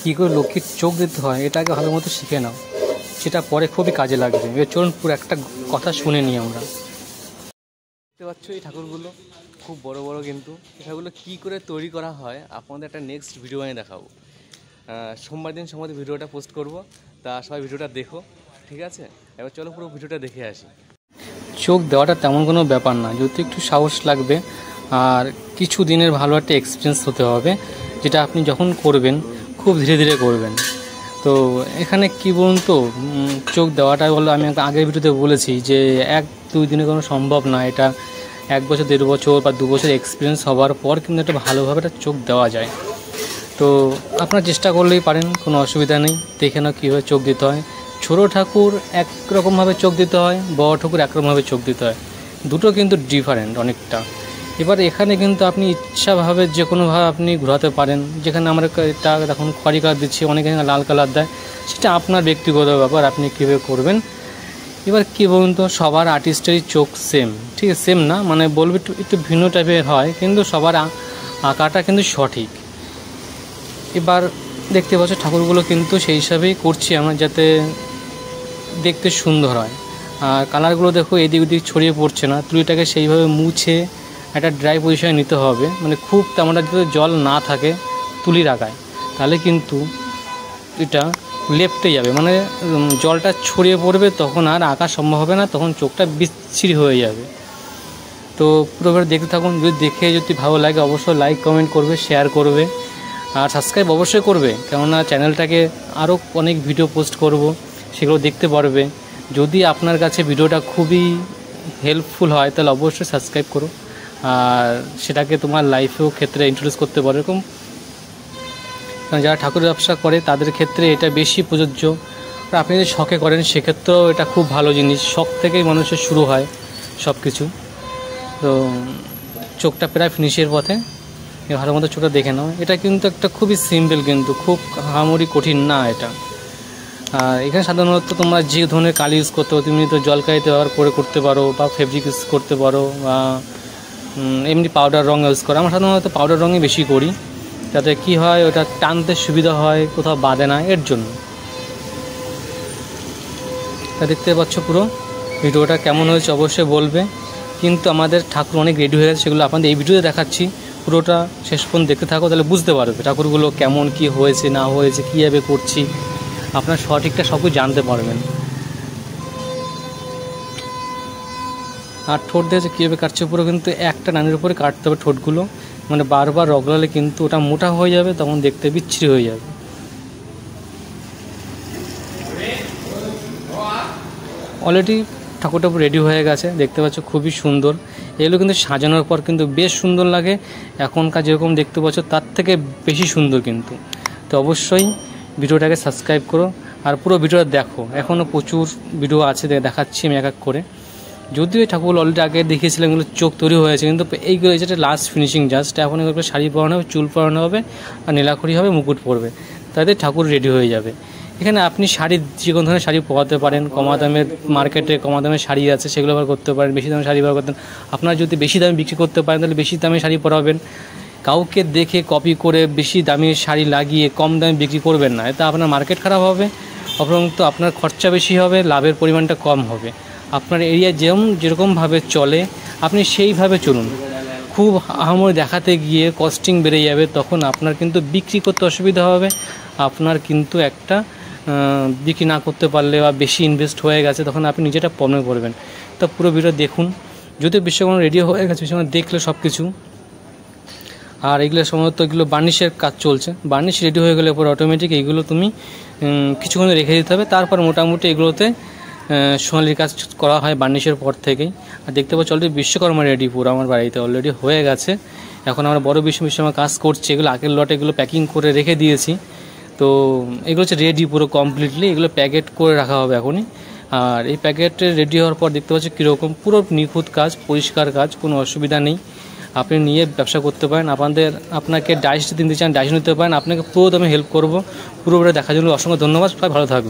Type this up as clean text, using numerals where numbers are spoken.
কী করে লক্ষ্মীর চোখ দিতে হয় এটাকে ভালো মতো শিখে নাও, সেটা পরে খুবই কাজে লাগবে। এবার চলুন পুরো একটা কথা শুনে নিই আমরা। দেখতে পাচ্ছ এই ঠাকুরগুলো খুব বড় বড়, কিন্তু এগুলো কী করে তৈরি করা হয় আপনাদের একটা নেক্সট ভিডিও বানিয়ে দেখাবো। সোমবার দিন সময় ভিডিওটা পোস্ট করব, তা সবাই ভিডিওটা দেখো, ঠিক আছে? এবার চলো পুরো ভিডিওটা দেখে আসি। চোখ দেওয়াটা তেমন কোনো ব্যাপার না, যদি একটু সাহস লাগবে আর কিছু দিনের ভালো একটা এক্সপিরিয়েন্স হতে হবে, যেটা আপনি যখন করবেন খুব ধীরে ধীরে করবেন। তো এখানে কি বলুন তো, চোখ দেওয়াটা বলো, আমি আগের ভিডিওতে বলেছি যে 1-2 দিনে কোনো সম্ভব না, এটা 1 বছর 1.5 বছর বা 2 বছর এক্সপিরিয়েন্স হওয়ার পর কিন্তু একটা ভালোভাবে একটা চোখ দেওয়া যায়। তো আপনারা চেষ্টা করলেই পারেন, কোনো অসুবিধা নেই। দেখে নাও কীভাবে চোখ দিতে হয়। ছোটো ঠাকুর একরকমভাবে চোখ দিতে হয়, বড় ঠাকুর একরকমভাবে চোখ দিতে হয়, দুটো কিন্তু ডিফারেন্ট অনেকটা। এবার এখানে কিন্তু আপনি ইচ্ছাভাবে যে কোনোভাবে আপনি ঘোরাতে পারেন। যেখানে আমরা এটা এখন খড়ি কালার দিচ্ছি, অনেকে লাল কালার দেয়, সেটা আপনার ব্যক্তিগত ব্যাপার, আপনি কীভাবে করবেন। এবার কী বলুন তো, সবার আর্টিস্টেরই চোখ সেম, ঠিক আছে? সেম না, মানে বলবে একটু ভিন্ন টাইপের হয়, কিন্তু সবার আঁকাটা কিন্তু সঠিক। এবার দেখতে পাচ্ছ ঠাকুরগুলো কিন্তু সেই হিসাবেই করছি আমরা, যাতে দেখতে সুন্দর হয়। আর কালারগুলো দেখো এদিক ওদিক ছড়িয়ে পড়ছে না, তুলিটাকে সেইভাবে মুছে একটা ড্রাই পজিশনে নিতে হবে, মানে খুব তেমনটা যাতে জল না থাকে তুলির আগায়, তাহলে কিন্তু এটা লেপটে যাবে, মানে জলটা ছড়িয়ে পড়বে, তখন আর আঁকা সম্ভব হবে না, তখন চোখটা বিচ্ছিরি হয়ে যাবে। তো পুরোপুরি দেখতে থাকুন, যদি ভালো লাগে অবশ্যই লাইক কমেন্ট করবে, শেয়ার করবে, আর সাবস্ক্রাইব অবশ্যই করবে, কেননা চ্যানেলটাকে আরও অনেক ভিডিও পোস্ট করব, সেগুলো দেখতে পারবে। যদি আপনার কাছে ভিডিওটা খুবই হেল্পফুল হয় তাহলে অবশ্যই সাবস্ক্রাইব করো, আর সেটাকে তোমার লাইফেও ক্ষেত্রে ইন্ট্রোডিউস করতে পারো। এরকম যারা ঠাকুর ব্যবসা করে তাদের ক্ষেত্রে এটা বেশি প্রযোজ্য। আপনি যদি শখে করেন সেক্ষেত্রেও এটা খুব ভালো জিনিস, শখ থেকেই মানুষের শুরু হয় সব কিছু। তো চোখটা প্রায় ফিনিশের পথে, ভালো মতো চোখটা দেখে নাও। এটা কিন্তু একটা খুবই সিম্পল, কিন্তু খুব আহামরি কঠিন না এটা। আর এখানে সাধারণত তোমরা যে ধরনের কালি ইউজ করতে পারো, তুমি তো জলকাইতে ব্যবহার করে করতে পারো, বা ফেব্রিক ইউজ করতে পারো, বা এমনি পাউডার রঙ ইউজ করো। আমরা সাধারণত পাউডার রঙই বেশি করি, যাতে কি হয় ওটা টানতে সুবিধা হয়, কোথাও বাঁধে না, এর জন্য। তা দেখতে পাচ্ছ পুরো ভিডিওটা কেমন হয়েছে অবশ্যই বলবে। কিন্তু আমাদের ঠাকুর অনেক রেডি হয়ে গেছে, সেগুলো আপনাদের এই ভিডিওতে দেখাচ্ছি, পুরোটা শেষ পর্যন্ত দেখতে থাকো, তাহলে বুঝতে পারবে ঠাকুরগুলো কেমন কি হয়েছে না হয়েছে, কীভাবে করছি, আপনার সঠিকটা সব কিছু জানতে পারবেন। আর ঠোঁট দিয়েছে কীভাবে কাটছে, পুরো কিন্তু একটা নানের উপরে কাটতে হবে ঠোঁটগুলো, মানে বারবার রগলালে কিন্তু ওটা মোটা হয়ে যাবে, তখন দেখতে বিচ্ছিরি হয়ে যাবে। অলরেডি ঠাকুরটা রেডি হয়ে গেছে, দেখতে পাচ্ছ খুবই সুন্দর। এগুলো কিন্তু সাজানোর পর কিন্তু বেশ সুন্দর লাগে, এখনকার যেরকম দেখতে পাচ্ছ তার থেকে বেশি সুন্দর কিন্তু। তো অবশ্যই ভিডিওটাকে সাবস্ক্রাইব করো আর পুরো ভিডিওটা দেখো, এখনও প্রচুর ভিডিও আছে দেখাচ্ছি আমি এক এক করে। যদিও এই ঠাকুরগুলো অলরেডি আগে দেখিয়েছিলাম, এগুলো চোখ তৈরি হয়েছে, কিন্তু এইগুলো যেটা লাস্ট ফিনিশিং জাস্ট। এখন এগুলো শাড়ি পরানো হবে, চুল পরানো হবে, আর নীলাখড়ি হবে, মুকুট পরবে, তাতে ঠাকুর রেডি হয়ে যাবে। এখানে আপনি শাড়ি যে কোনো ধরনের শাড়ি পরাতে পারেন, কমা দামের মার্কেটে কমা দামের শাড়ি আছে সেগুলো ব্যবহার করতে পারেন, বেশি দামের শাড়ি ব্যবহার করতেন। আপনারা যদি বেশি দামে বিক্রি করতে পারেন তাহলে বেশি দামে শাড়ি পরাবেন। কাউকে দেখে কপি করে বেশি দামি শাড়ি লাগিয়ে কম দামে বিক্রি করবেন না, এতে আপনার মার্কেট খারাপ হবে, অপরন্ত আপনার খরচা বেশি হবে, লাভের পরিমাণটা কম হবে। আপনার এরিয়া যেরকমভাবে চলে আপনি সেইভাবে চলুন। খুব আহামরি দেখাতে গিয়ে কস্টিং বেড়ে যাবে, তখন আপনার কিন্তু বিক্রি করতে অসুবিধা হবে, আপনার কিন্তু একটা বিক্রি না করতে পারলে বা বেশি ইনভেস্ট হয়ে গেছে, তখন আপনি নিজেটা প্রবলেমে পড়বেন। তো পুরো ভিডিও দেখুন, যদি বিশ্বকর্মা রেডি হয়ে গেছে বিশ্বকর্মা দেখলে সব কিছু। আর এগুলো সম্ভবত এগুলো বার্নিশের কাজ চলছে, বার্নিশ রেডি হয়ে গেলে পরে অটোমেটিক এইগুলো তুমি কিছুক্ষণ রেখে দিতে হবে, তারপর মোটামুটি এগুলোতে সোনালির কাজ করা হয় বার্নিশের পর থেকেই। আর দেখতে পাচ্ছি অলরেডি বিশ্বকর্মা রেডি পুরো আমার বাড়িতে অলরেডি হয়ে গেছে। এখন আমরা বড় বিশ্বকর্মা কাজ করছি, এগুলো আগের লটে এগুলো প্যাকিং করে রেখে দিয়েছি। তো এগুলো হচ্ছে রেডি পুরো কমপ্লিটলি, এগুলো প্যাকেট করে রাখা হবে এখনই। আর এই প্যাকেটে রেডি হওয়ার পর দেখতে পাচ্ছি কীরকম পুরো নিখুঁত কাজ, পরিষ্কার কাজ, কোনো অসুবিধা নেই। আপনি নিয়ে ব্যবসা করতে পারেন, আপনাকে ডাইস দিতে চান ডাইস নিতে পারেন, আপনাকে পুরো দামে হেল্প করবো। পুরোপুরি দেখার জন্য অসংখ্য ধন্যবাদ, সবাই ভালো থাকবে।